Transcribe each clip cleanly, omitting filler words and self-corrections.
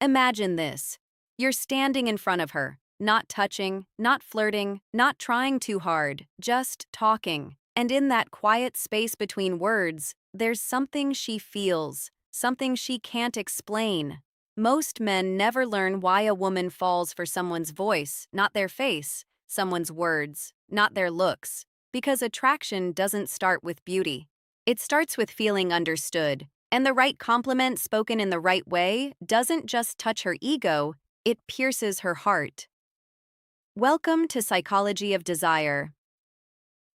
Imagine this. You're standing in front of her, not touching, not flirting, not trying too hard, just talking. And in that quiet space between words, there's something she feels, something she can't explain. Most men never learn why a woman falls for someone's voice, not their face, someone's words, not their looks, because attraction doesn't start with beauty. It starts with feeling understood, and the right compliment spoken in the right way doesn't just touch her ego, it pierces her heart. Welcome to Psychology of Desire.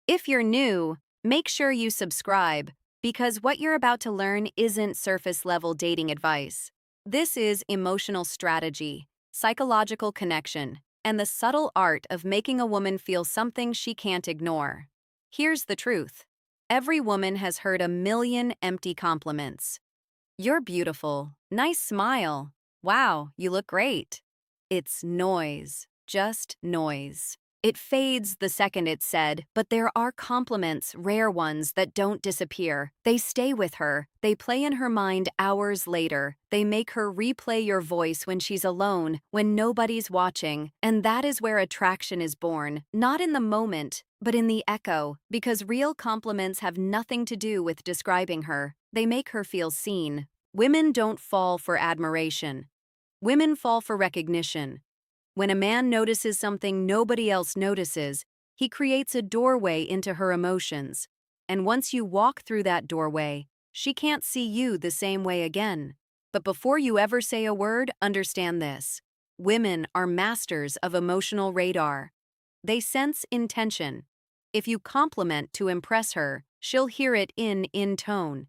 If you're new, make sure you subscribe, because what you're about to learn isn't surface-level dating advice. This is emotional strategy, psychological connection, and the subtle art of making a woman feel something she can't ignore. Here's the truth. Every woman has heard a million empty compliments. You're beautiful. Nice smile. Wow, you look great. It's noise, just noise. It fades the second it's said, but there are compliments, rare ones, that don't disappear. They stay with her. They play in her mind hours later. They make her replay your voice when she's alone, when nobody's watching. And that is where attraction is born, not in the moment, but in the echo, because real compliments have nothing to do with describing her. They make her feel seen. Women don't fall for admiration. Women fall for recognition. When a man notices something nobody else notices, he creates a doorway into her emotions. And once you walk through that doorway, she can't see you the same way again. But before you ever say a word, understand this. Women are masters of emotional radar. They sense intention. If you compliment to impress her, she'll hear it in tone.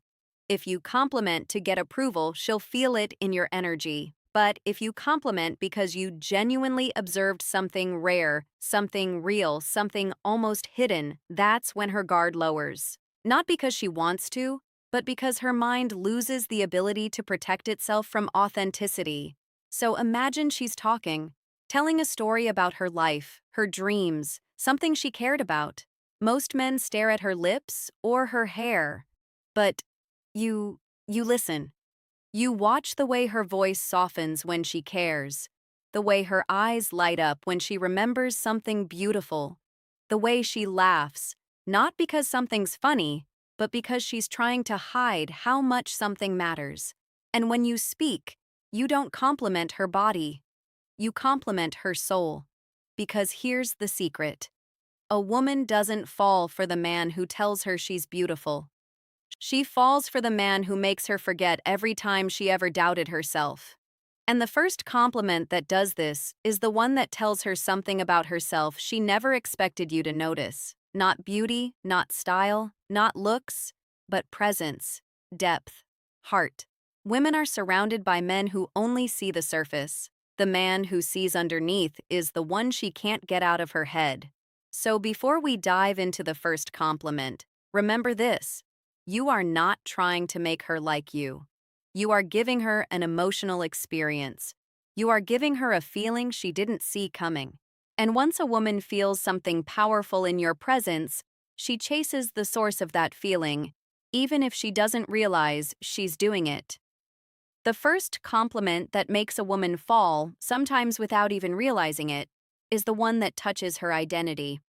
If you compliment to get approval, she'll feel it in your energy. But if you compliment because you genuinely observed something rare, something real, something almost hidden, that's when her guard lowers. Not because she wants to, but because her mind loses the ability to protect itself from authenticity. So imagine she's talking, telling a story about her life, her dreams, something she cared about. Most men stare at her lips or her hair. But you listen. You watch the way her voice softens when she cares, the way her eyes light up when she remembers something beautiful, the way she laughs, not because something's funny, but because she's trying to hide how much something matters. And when you speak, you don't compliment her body. You compliment her soul. Because here's the secret. A woman doesn't fall for the man who tells her she's beautiful. She falls for the man who makes her forget every time she ever doubted herself. And the first compliment that does this is the one that tells her something about herself she never expected you to notice. Not beauty, not style, not looks, but presence, depth, heart. Women are surrounded by men who only see the surface. The man who sees underneath is the one she can't get out of her head. So before we dive into the first compliment, remember this. You are not trying to make her like you. You are giving her an emotional experience. You are giving her a feeling she didn't see coming. And once a woman feels something powerful in your presence, she chases the source of that feeling, even if she doesn't realize she's doing it. The first compliment that makes a woman fall, sometimes without even realizing it, is the one that touches her identity.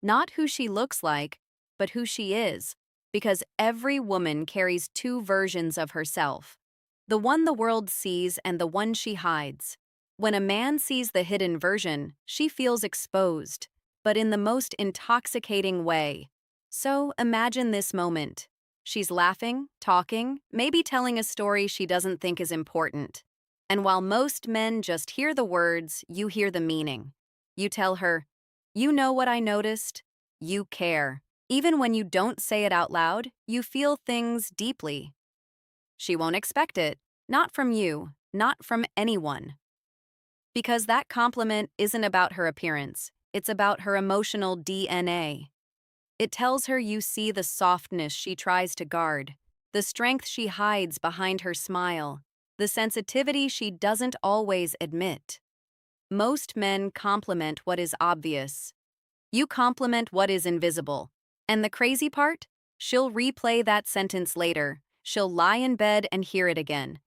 Not who she looks like, but who she is. Because every woman carries two versions of herself, the one the world sees and the one she hides. When a man sees the hidden version, she feels exposed, but in the most intoxicating way. So imagine this moment. She's laughing, talking, maybe telling a story she doesn't think is important. And while most men just hear the words, you hear the meaning. You tell her, "You know what I noticed? You care." Even when you don't say it out loud, you feel things deeply. She won't expect it, not from you, not from anyone. Because that compliment isn't about her appearance, it's about her emotional DNA. It tells her you see the softness she tries to guard, the strength she hides behind her smile, the sensitivity she doesn't always admit. Most men compliment what is obvious. You compliment what is invisible. And the crazy part? She'll replay that sentence later. She'll lie in bed and hear it again.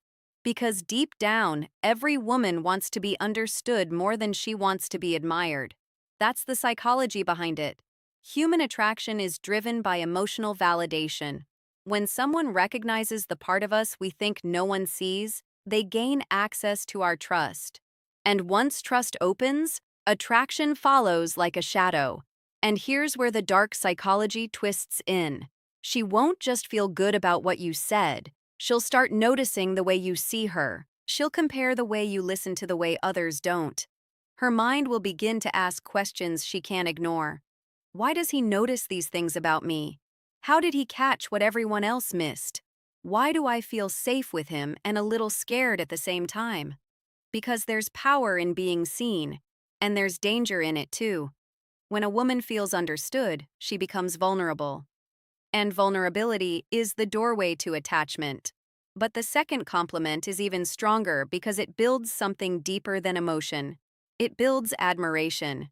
Because deep down, every woman wants to be understood more than she wants to be admired. That's the psychology behind it. Human attraction is driven by emotional validation. When someone recognizes the part of us we think no one sees, they gain access to our trust. And once trust opens, attraction follows like a shadow. And here's where the dark psychology twists in. She won't just feel good about what you said. She'll start noticing the way you see her. She'll compare the way you listen to the way others don't. Her mind will begin to ask questions she can't ignore. Why does he notice these things about me? How did he catch what everyone else missed? Why do I feel safe with him and a little scared at the same time? Because there's power in being seen, and there's danger in it too. When a woman feels understood, she becomes vulnerable. And vulnerability is the doorway to attachment. But the second compliment is even stronger because it builds something deeper than emotion. It builds admiration.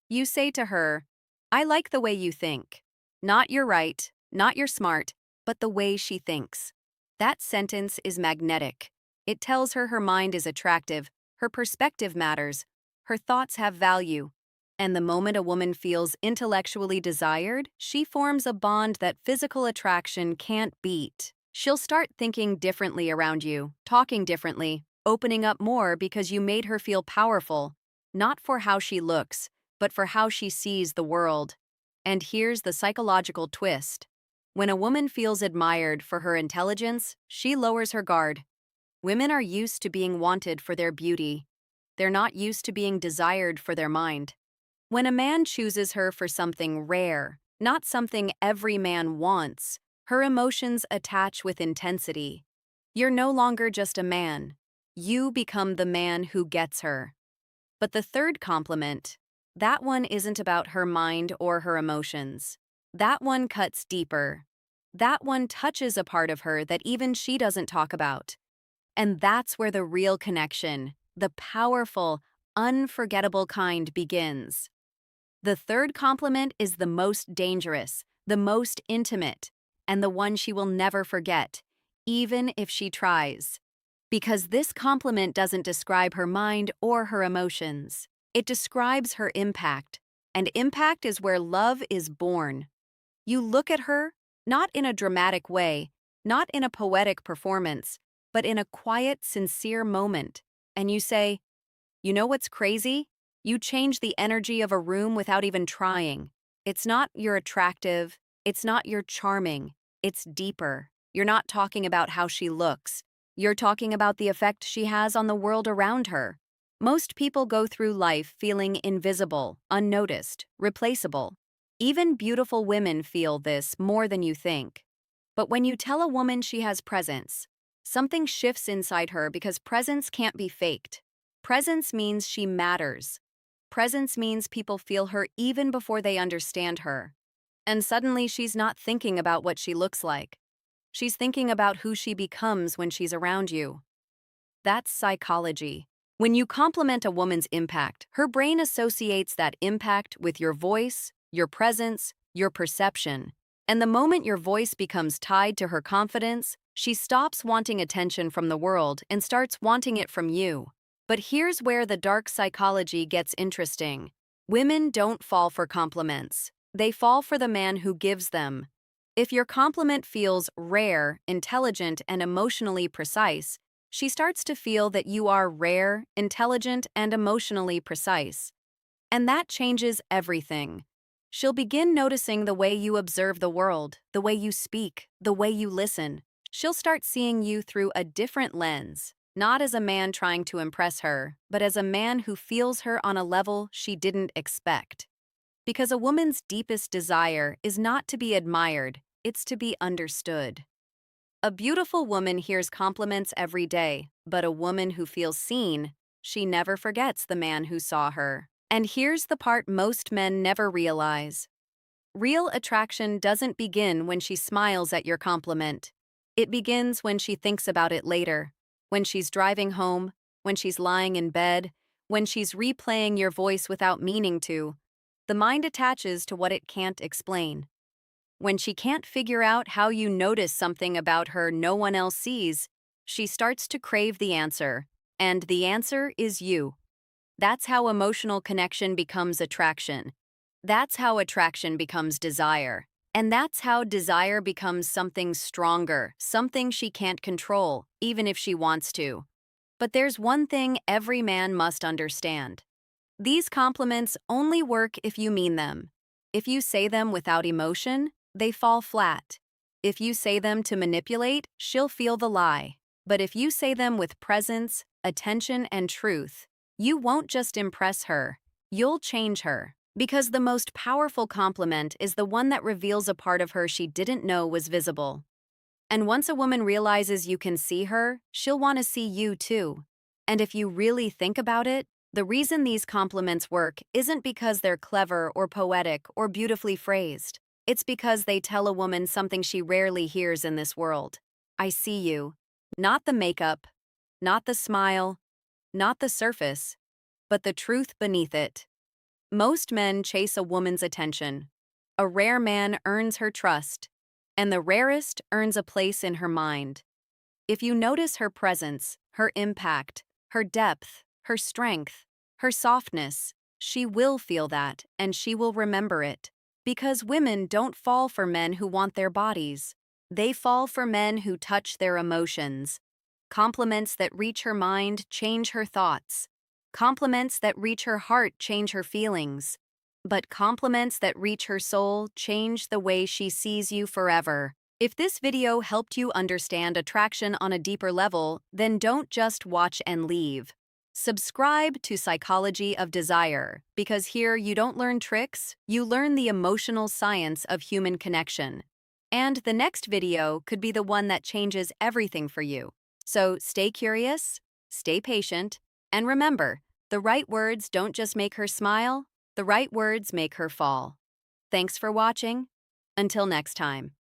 You say to her, "I like the way you think." Not you're right, not you're smart, but the way she thinks. That sentence is magnetic. It tells her her mind is attractive, her perspective matters, her thoughts have value. And the moment a woman feels intellectually desired, she forms a bond that physical attraction can't beat. She'll start thinking differently around you, talking differently, opening up more because you made her feel powerful, not for how she looks, but for how she sees the world. And here's the psychological twist. When a woman feels admired for her intelligence, she lowers her guard. Women are used to being wanted for their beauty. They're not used to being desired for their mind. When a man chooses her for something rare, not something every man wants, her emotions attach with intensity. You're no longer just a man. You become the man who gets her. But the third compliment, that one isn't about her mind or her emotions. That one cuts deeper. That one touches a part of her that even she doesn't talk about. And that's where the real connection, the powerful, unforgettable kind begins. The third compliment is the most dangerous, the most intimate, and the one she will never forget, even if she tries. Because this compliment doesn't describe her mind or her emotions. It describes her impact, and impact is where love is born. You look at her, not in a dramatic way, not in a poetic performance, but in a quiet, sincere moment, and you say, "You know what's crazy? You change the energy of a room without even trying. It's not you're attractive, it's not you're charming, it's deeper. You're not talking about how she looks. You're talking about the effect she has on the world around her." Most people go through life feeling invisible, unnoticed, replaceable. Even beautiful women feel this more than you think. But when you tell a woman she has presence, something shifts inside her because presence can't be faked. Presence means she matters. Presence means people feel her even before they understand her. And suddenly she's not thinking about what she looks like. She's thinking about who she becomes when she's around you. That's psychology. When you compliment a woman's impact, her brain associates that impact with your voice, your presence, your perception. And the moment your voice becomes tied to her confidence, she stops wanting attention from the world and starts wanting it from you. But here's where the dark psychology gets interesting. Women don't fall for compliments. They fall for the man who gives them. If your compliment feels rare, intelligent, and emotionally precise, she starts to feel that you are rare, intelligent, and emotionally precise. And that changes everything. She'll begin noticing the way you observe the world, the way you speak, the way you listen. She'll start seeing you through a different lens, not as a man trying to impress her, but as a man who feels her on a level she didn't expect. Because a woman's deepest desire is not to be admired, it's to be understood. A beautiful woman hears compliments every day, but a woman who feels seen, she never forgets the man who saw her. And here's the part most men never realize. Real attraction doesn't begin when she smiles at your compliment. It begins when she thinks about it later, when she's driving home, when she's lying in bed, when she's replaying your voice without meaning to. The mind attaches to what it can't explain. When she can't figure out how you notice something about her no one else sees, she starts to crave the answer. And the answer is you. That's how emotional connection becomes attraction. That's how attraction becomes desire. And that's how desire becomes something stronger, something she can't control, even if she wants to. But there's one thing every man must understand. These compliments only work if you mean them. If you say them without emotion, they fall flat. If you say them to manipulate, she'll feel the lie. But if you say them with presence, attention, and truth, you won't just impress her, you'll change her. Because the most powerful compliment is the one that reveals a part of her she didn't know was visible. And once a woman realizes you can see her, she'll want to see you too. And if you really think about it, the reason these compliments work isn't because they're clever or poetic or beautifully phrased. It's because they tell a woman something she rarely hears in this world. I see you. Not the makeup, not the smile, not the surface, but the truth beneath it. Most men chase a woman's attention. A rare man earns her trust, and the rarest earns a place in her mind. If you notice her presence, her impact, her depth, her strength, her softness, she will feel that, and she will remember it. Because women don't fall for men who want their bodies. They fall for men who touch their emotions. Compliments that reach her mind change her thoughts. Compliments that reach her heart change her feelings. But compliments that reach her soul change the way she sees you forever. If this video helped you understand attraction on a deeper level, then don't just watch and leave. Subscribe to Psychology of Desire, because here you don't learn tricks, you learn the emotional science of human connection. And the next video could be the one that changes everything for you. So stay curious, stay patient, and remember, the right words don't just make her smile, the right words make her fall. Thanks for watching. Until next time.